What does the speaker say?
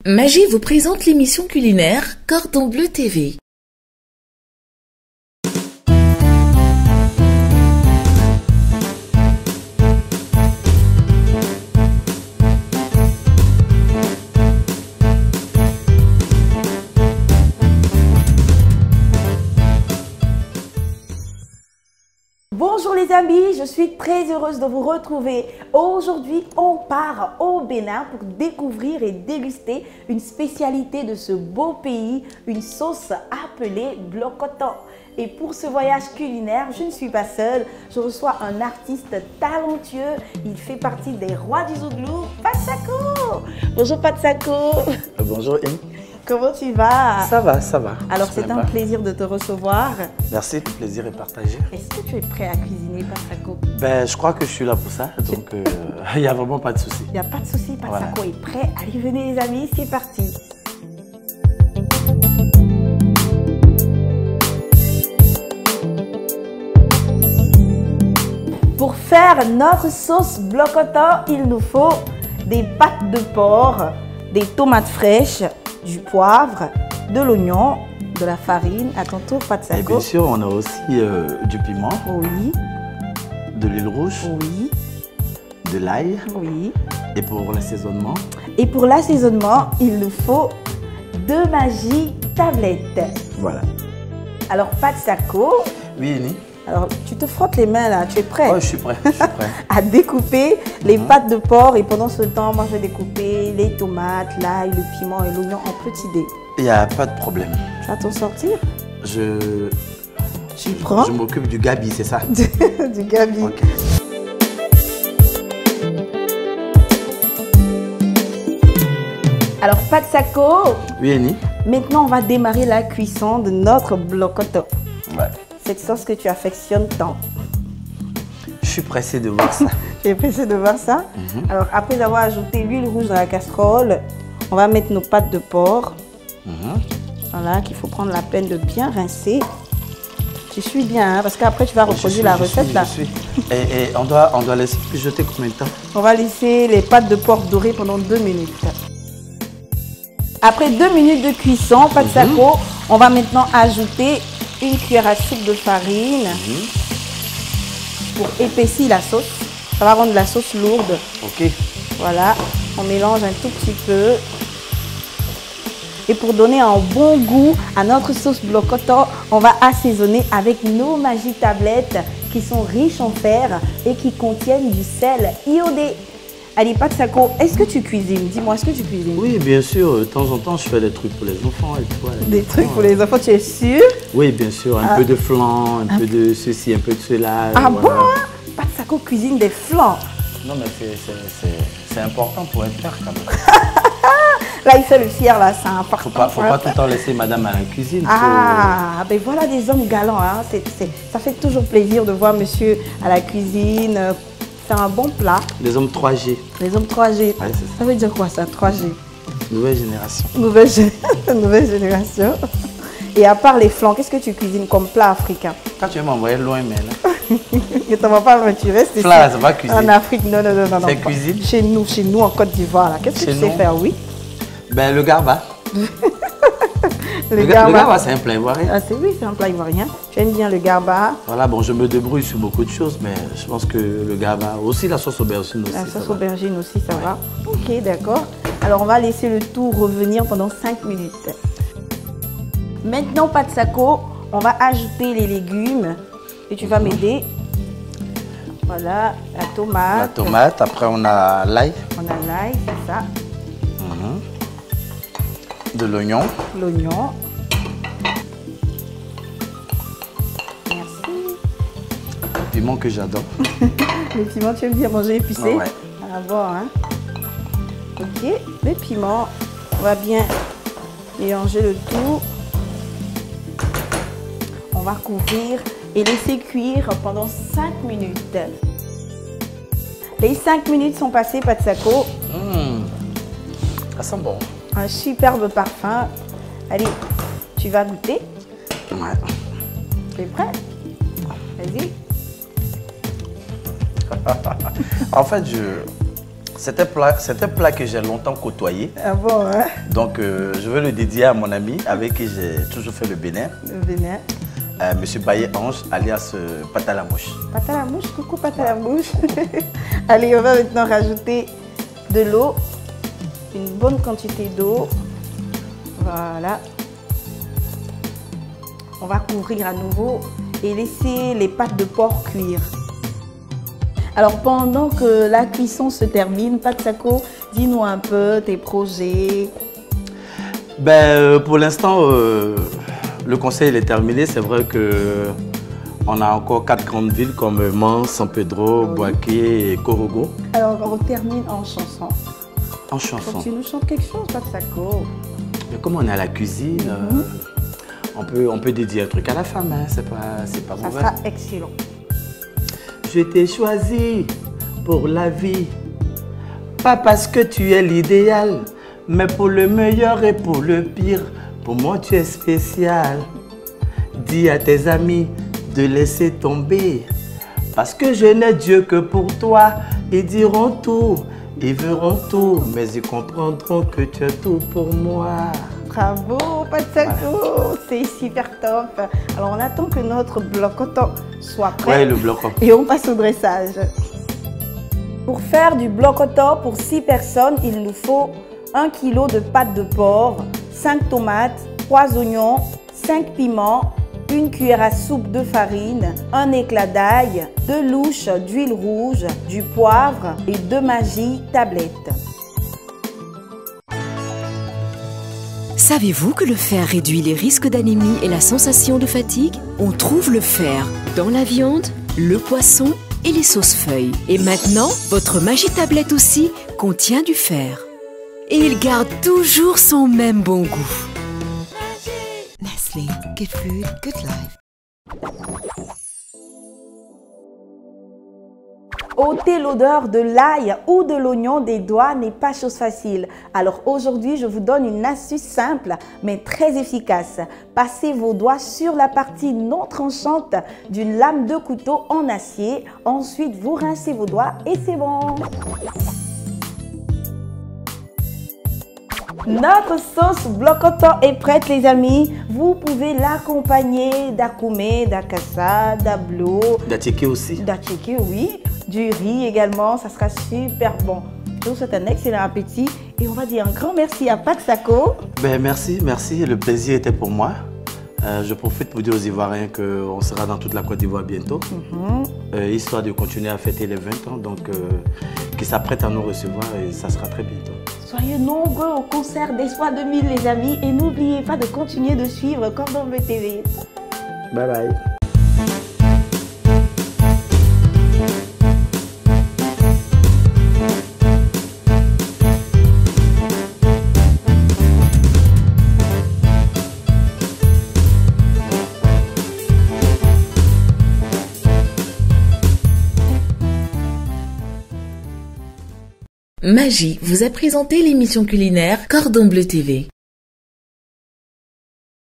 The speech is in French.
Magie vous présente l'émission culinaire Cordon Bleu TV. Bonjour les amis, je suis très heureuse de vous retrouver. Aujourd'hui, on part au Bénin pour découvrir et déguster une spécialité de ce beau pays, une sauce appelée blocoto. Et pour ce voyage culinaire, je ne suis pas seule, je reçois un artiste talentueux. Il fait partie des rois du Zouglou, Patsako. Bonjour Patsako. Bonjour Im. Comment tu vas? Ça va, ça va. Alors c'est un plaisir de te recevoir. Merci, le plaisir est partagé. Est-ce que tu es prêt à cuisiner, Patsako? Ben, je crois que je suis là pour ça, donc il n'y a vraiment pas de souci. Il n'y a pas de souci, Patsako est prêt. Allez, venez les amis, c'est parti. Pour faire notre sauce blocoto, il nous faut des pâtes de porc, des tomates fraîches, du poivre, de l'oignon, de la farine. À ton tour, Patsako. Et bien sûr, on a aussi du piment, Oui, de l'huile rouge, oui, de l'ail. oui. Et pour l'assaisonnement, Et pour l'assaisonnement, il nous faut 2 Maggi tablettes. voilà. Alors, Patsako, Oui, Ini. alors tu te frottes les mains là, tu es prêt Oh, je suis prêt, je suis prêt. à découper les pâtes de porc. Et pendant ce temps, moi je vais découper les tomates, l'ail, le piment et l'oignon en petits dés. Il n'y a pas de problème. Tu vas t'en sortir? Je prends m'occupe du gabi, c'est ça? du gabi. Ok. Alors, Patsako, Oui, Ini. maintenant on va démarrer la cuisson de notre blocoto. Ouais. Cette sauce que tu affectionnes tant. Je suis pressé de voir ça. Tu es pressé de voir ça? Alors, après avoir ajouté l'huile rouge dans la casserole, on va mettre nos pâtes de porc. Voilà, qu'il faut prendre la peine de bien rincer. Tu suis bien, hein, parce qu'après tu vas reproduire la recette là. Je suis. Et on doit laisser mijoter combien de temps? On va laisser les pâtes de porc dorer pendant 2 minutes. Après 2 minutes de cuisson, Patsako, on va maintenant ajouter une cuillère à soupe de farine pour épaissir la sauce. Ça va rendre la sauce lourde. Ok. Voilà, on mélange un tout petit peu. Et pour donner un bon goût à notre sauce blocoto, on va assaisonner avec nos Maggi tablettes qui sont riches en fer et qui contiennent du sel iodé. Allez, Patsako, est-ce que tu cuisines? Dis-moi, est-ce que tu cuisines? Oui, bien sûr. De temps en temps, je fais des trucs pour les enfants et tout. Des trucs pour les enfants, tu es sûr? Oui, bien sûr. Un peu de flan, un peu de ceci, un peu de cela. Ah voilà. bon, hein? Patsako cuisine des flans. Non, mais c'est important pour un père quand même. Là, il fait le fier, là, c'est important. Faut pas tout le temps laisser madame à la cuisine. Ah, ben voilà des hommes galants. Hein. Ça fait toujours plaisir de voir monsieur à la cuisine faire un bon plat. Les hommes 3G. Les hommes 3G. Ouais, c'est ça. Ça veut dire quoi ça, 3G? Nouvelle génération. Nouvelle génération. Et à part les flancs, qu'est-ce que tu cuisines comme plat africain? Quand tu veux m'envoyer loin, mais là. Je t'en vas pas loin, tu restes ici. Flan, ça va cuisiner. En Afrique, non. C'est cuisine? Chez nous en Côte d'Ivoire, là. Qu'est-ce que tu sais faire, oui? Ben, le garba. Le Le garba. garba, c'est un plat ivoirien. Ah, oui, c'est un plat ivoirien. Tu aimes bien le garba? Voilà, bon, je me débrouille sur beaucoup de choses, mais je pense que le garba, aussi la sauce aubergine aussi. La sauce ça va. aubergine aussi, ça va. Ok, d'accord. Alors, on va laisser le tout revenir pendant 5 minutes. Maintenant, Patsako, on va ajouter les légumes et tu vas m'aider. Voilà, la tomate. La tomate, après on a l'ail, On a l'ail, c'est ça. de l'oignon. L'oignon. Merci. Le piment que j'adore. Le piment, tu aimes bien manger épicé? Ouais. À voir, hein. Ok, le piment, on va bien mélanger le tout. On va couvrir et laisser cuire pendant 5 minutes. Les 5 minutes sont passées, Patsako. Ça sent bon. Un superbe parfum. Allez, tu vas goûter. Ouais. Tu es prêt? Vas-y. En fait, C'est un plat que j'ai longtemps côtoyé. Ah bon, hein? Donc, je veux le dédier à mon ami avec qui j'ai toujours fait le Bénin. Le Bénin. Monsieur Baye Ange, alias Pâte à la mouche. Pâte à la mouche, coucou pâte à la mouche. Allez, on va maintenant rajouter de l'eau. Une bonne quantité d'eau. Voilà. On va couvrir à nouveau et laisser les pâtes de porc cuire. Alors pendant que la cuisson se termine, Patsako, dis-nous un peu tes projets. Pour l'instant, le conseil il est terminé. C'est vrai que on a encore 4 grandes villes comme Mans, San Pedro, Boaké et Korogo. Alors on termine en chanson. En chanson. Faut que tu nous chantes quelque chose, Patsako. Mais comme on est à la cuisine, on peut dédier un truc à la femme. Hein. C'est pas mauvais. Ça sera excellent. Je t'ai choisi pour la vie, pas parce que tu es l'idéal, mais pour le meilleur et pour le pire. Pour moi, tu es spécial. Dis à tes amis de laisser tomber, parce que je n'ai Dieu que pour toi. Ils diront tout, ils verront tout, mais ils comprendront que tu es tout pour moi. Bravo, Patsako, c'est super top. Alors on attend que notre bloc-coton soit prêt. Ouais, le bloc. Et on passe au dressage. Pour faire du bloc-coton pour 6 personnes, il nous faut 1 kg de pâte de porc, 5 tomates, 3 oignons, 5 piments, 1 cuillère à soupe de farine, 1 éclat d'ail, 2 louches d'huile rouge, du poivre et 2 magis tablettes. Savez-vous que le fer réduit les risques d'anémie et la sensation de fatigue? On trouve le fer dans la viande, le poisson et les sauces feuilles. Et maintenant, votre Magis tablette aussi contient du fer. Et il garde toujours son même bon goût. Nestlé, good food, good life. Ôter l'odeur de l'ail ou de l'oignon des doigts n'est pas chose facile. Alors aujourd'hui, je vous donne une astuce simple mais très efficace. Passez vos doigts sur la partie non tranchante d'une lame de couteau en acier. Ensuite, vous rincez vos doigts et c'est bon. Notre sauce bloc-coton est prête les amis. Vous pouvez l'accompagner d'akoumé, d'akassa, d'ablo. D'attiqué aussi. D'attiqué, oui. Du riz également, ça sera super bon. Je vous souhaite un excellent appétit et on va dire un grand merci à Patsako. Merci. Le plaisir était pour moi. Je profite pour dire aux Ivoiriens qu'on sera dans toute la Côte d'Ivoire bientôt, histoire de continuer à fêter les 20 ans, donc qui s'apprêtent à nous recevoir et ça sera très bientôt. Soyez nombreux au concert d'Espoir 2000 les amis et n'oubliez pas de continuer de suivre Cordon Bleu TV. Bye bye. Magis vous a présenté l'émission culinaire Cordon Bleu TV.